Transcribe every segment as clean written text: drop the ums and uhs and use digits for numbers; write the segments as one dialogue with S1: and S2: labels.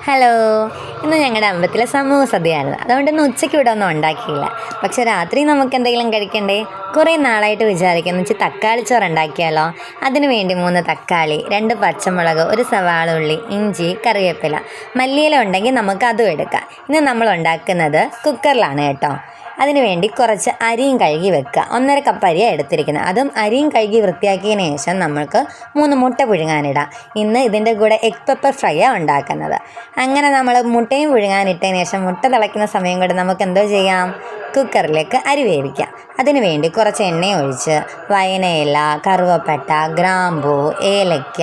S1: Hello, ഇന്ന് ഞങ്ങളുടെ അമ്പലത്തിലെ സമൂഹ സദ്യയായിരുന്നു. അതുകൊണ്ട് ഇന്ന് ഉച്ചയ്ക്ക് ഇവിടെ ഒന്നും ഉണ്ടാക്കിയില്ല. പക്ഷെ രാത്രി നമുക്ക് എന്തെങ്കിലും കഴിക്കണ്ടേ? കുറേ നാളായിട്ട് വിചാരിക്കുന്നു വെച്ചാൽ തക്കാളി ചോറ് ഉണ്ടാക്കിയാലോ. അതിനു വേണ്ടി 3 തക്കാളി, 2 പച്ചമുളക്, 1 സവാള ഉള്ളി, ഇഞ്ചി, കറിവേപ്പില, മല്ലിയില ഉണ്ടെങ്കിൽ നമുക്ക് അതും എടുക്കാം. ഇന്ന് നമ്മൾ ഉണ്ടാക്കുന്നത് കുക്കറിലാണ് കേട്ടോ. അതിനുവേണ്ടി കുറച്ച് അരിയും കഴുകി വെക്കുക. 1.5 കപ്പ് അരിയാണ് എടുത്തിരിക്കുന്നത്. അതും അരിയും കഴുകി വൃത്തിയാക്കിയതിന് ശേഷം നമ്മൾക്ക് 3 മുട്ട പുഴുങ്ങാനിടാം. ഇന്ന് ഇതിൻ്റെ കൂടെ എഗ് പെപ്പർ ഫ്രൈയാണ് ഉണ്ടാക്കുന്നത്. അങ്ങനെ നമ്മൾ മുട്ടയും പുഴുങ്ങാനിട്ടതിന് ശേഷം മുട്ട തിളയ്ക്കുന്ന സമയം കൊണ്ട് നമുക്ക് എന്തോ ചെയ്യാം, കുക്കറിലേക്ക് അരി വേവിക്കാം. അതിന് വേണ്ടി കുറച്ച് എണ്ണ ഒഴിച്ച് വയനയില, കറുവപ്പട്ട, ഗ്രാമ്പൂ, ഏലയ്ക്ക,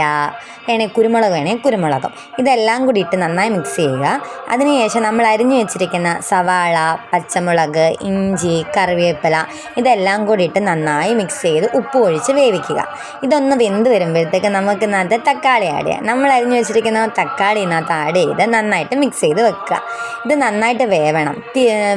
S1: കുരുമുളക് വേണമെങ്കിൽ കുരുമുളകും ഇതെല്ലാം കൂടി ഇട്ട് നന്നായി മിക്സ് ചെയ്യുക. അതിനുശേഷം നമ്മൾ അരിഞ്ഞു വെച്ചിരിക്കുന്ന സവാള, പച്ചമുളക്, ഇഞ്ചി, കറിവേപ്പില ഇതെല്ലാം കൂടി ഇട്ട് നന്നായി മിക്സ് ചെയ്ത് ഉപ്പ് ഒഴിച്ച് വേവിക്കുക. ഇതൊന്ന് വെന്ത് വരുമ്പോഴത്തേക്ക് നമുക്ക് ഇതിനകത്ത് തക്കാളി ആഡ് ചെയ്യാം. നമ്മൾ അരിഞ്ഞു വെച്ചിരിക്കുന്ന തക്കാളി ഇതിനകത്ത് ആഡ് ചെയ്ത് നന്നായിട്ട് മിക്സ് ചെയ്ത് വെക്കുക. ഇത് നന്നായിട്ട് വേവണം.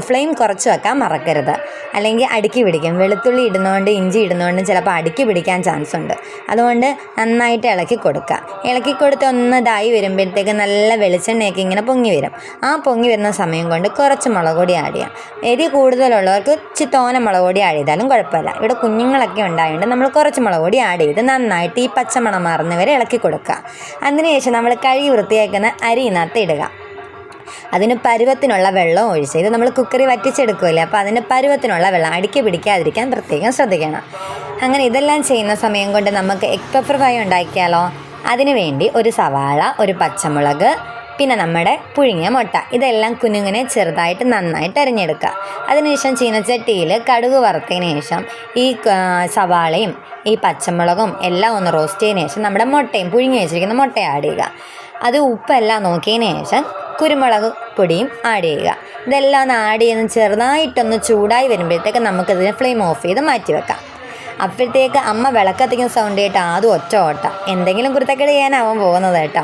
S1: ഫ്ലെയിം കുറച്ച് വെക്കാൻ മറക്കരുത്, അല്ലെങ്കിൽ അടുക്കി പിടിക്കും. വെളുത്തുള്ളി ഇടുന്നതുകൊണ്ട് ഇഞ്ചി ഇടുന്നതുകൊണ്ടും ചിലപ്പോൾ അടുക്കി പിടിക്കാൻ ചാൻസ് ഉണ്ട്. അതുകൊണ്ട് നന്നായിട്ട് ഇളക്കി കൊടുക്കുക. ഇളക്കി കൊടുത്ത് ഒന്ന് ഇതായി വരുമ്പോഴത്തേക്ക് നല്ല വെളിച്ചെണ്ണയൊക്കെ ഇങ്ങനെ പൊങ്ങി വരും. ആ പൊങ്ങി വരുന്ന സമയം കൊണ്ട് കുറച്ച് മുളക് പൊടി ആഡ് ചെയ്യാം. എരി കൂടുതലുള്ളവർക്ക് തോനെ മുളക് പൊടി ആഡ് ചെയ്താലും കുഴപ്പമില്ല. ഇവിടെ കുഞ്ഞുങ്ങളൊക്കെ ഉണ്ടായതുകൊണ്ട് നമ്മൾ കുറച്ച് മുളക് പൊടി ആഡ് ചെയ്ത് നന്നായിട്ട് ഈ പച്ചമണം മാറുന്നവരെ ഇളക്കി കൊടുക്കുക. അതിനുശേഷം നമ്മൾ കഴുകി വൃത്തിയാക്കുന്ന അരി ഇതിനകത്ത് ഇടുക. അതിന് പരുവത്തിനുള്ള വെള്ളം ഒഴിച്ച്, ഇത് നമ്മൾ കുക്കറി വറ്റിച്ചെടുക്കുമല്ലേ, അപ്പോൾ അതിന് പരുവത്തിനുള്ള വെള്ളം അടുക്കി പിടിക്കാതിരിക്കാൻ പ്രത്യേകം ശ്രദ്ധിക്കണം. അങ്ങനെ ഇതെല്ലാം ചെയ്യുന്ന സമയം കൊണ്ട് നമുക്ക് എഗ് പെപ്പർ ഫ്രൈ ഉണ്ടാക്കിയാലോ. അതിന് വേണ്ടി 1 സവാള, 1 പച്ചമുളക്, പിന്നെ നമ്മുടെ പുഴുങ്ങിയ മുട്ട ഇതെല്ലാം കുഞ്ഞുങ്ങനെ ചെറുതായിട്ട് നന്നായിട്ട് അരിഞ്ഞെടുക്കുക. അതിനുശേഷം ചീനച്ചട്ടിയിൽ കടുക് വറുത്തതിന് ശേഷം ഈ സവാളയും ഈ പച്ചമുളകും എല്ലാം ഒന്ന് റോസ്റ്റ് ചെയ്തതിന് ശേഷം നമ്മുടെ മുട്ടയും പുഴുങ്ങി വെച്ചിരിക്കുന്ന മുട്ട ആഡ് ചെയ്യുക. അത് ഉപ്പെല്ലാം നോക്കിയതിന് ശേഷം കുരുമുളക് പൊടിയും ആഡ് ചെയ്യുക. ഇതെല്ലാം ഒന്ന് ആഡ് ചെയ്ത് ചെറുതായിട്ടൊന്ന് ചൂടായി വരുമ്പോഴത്തേക്ക് നമുക്കിതിന് ഫ്ലെയിം ഓഫ് ചെയ്ത് മാറ്റി വെക്കാം. അപ്പോഴത്തേക്ക് അമ്മ വിളക്കത്തിക്കുന്ന സൗണ്ട് കേട്ടോ, അതും ഒറ്റ ഓട്ട എന്തെങ്കിലും കുരുത്തക്കേട് ചെയ്യാനാവാൻ പോകുന്നത് കേട്ടോ.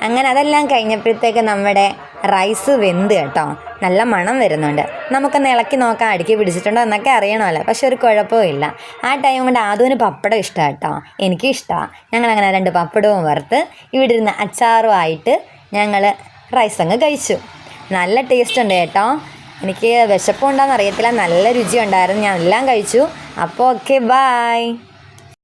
S1: അങ്ങനെ അതെല്ലാം കഴിഞ്ഞപ്പോഴത്തേക്ക് നമ്മുടെ റൈസ് വെന്ത് കേട്ടോ, നല്ല മണം വരുന്നുണ്ട്. നമുക്കൊന്ന് ഇളക്കി നോക്കാം അടുക്കി പിടിച്ചിട്ടുണ്ടോ എന്നൊക്കെ അറിയണമല്ലോ. പക്ഷെ ഒരു കുഴപ്പമില്ല. ആ ടൈം കൊണ്ട് ആദ്യം പപ്പടം ഇഷ്ടമാണ് കേട്ടോ, എനിക്കും ഇഷ്ടമാണ്. ഞങ്ങളങ്ങനെ 2 പപ്പടവും വറുത്ത് ഇവിടെ ഇരുന്ന് അച്ചാറും ആയിട്ട് ഞങ്ങൾ റൈസ് അങ്ങ് കഴിച്ചു. നല്ല ടേസ്റ്റ് ഉണ്ട് കേട്ടോ. എനിക്ക് വിശപ്പുണ്ടാകുന്ന അറിയത്തില്ല, നല്ല രുചി ഉണ്ടായിരുന്നു. ഞാൻ എല്ലാം കഴിച്ചു. അപ്പോൾ ഓക്കെ, ബായ്.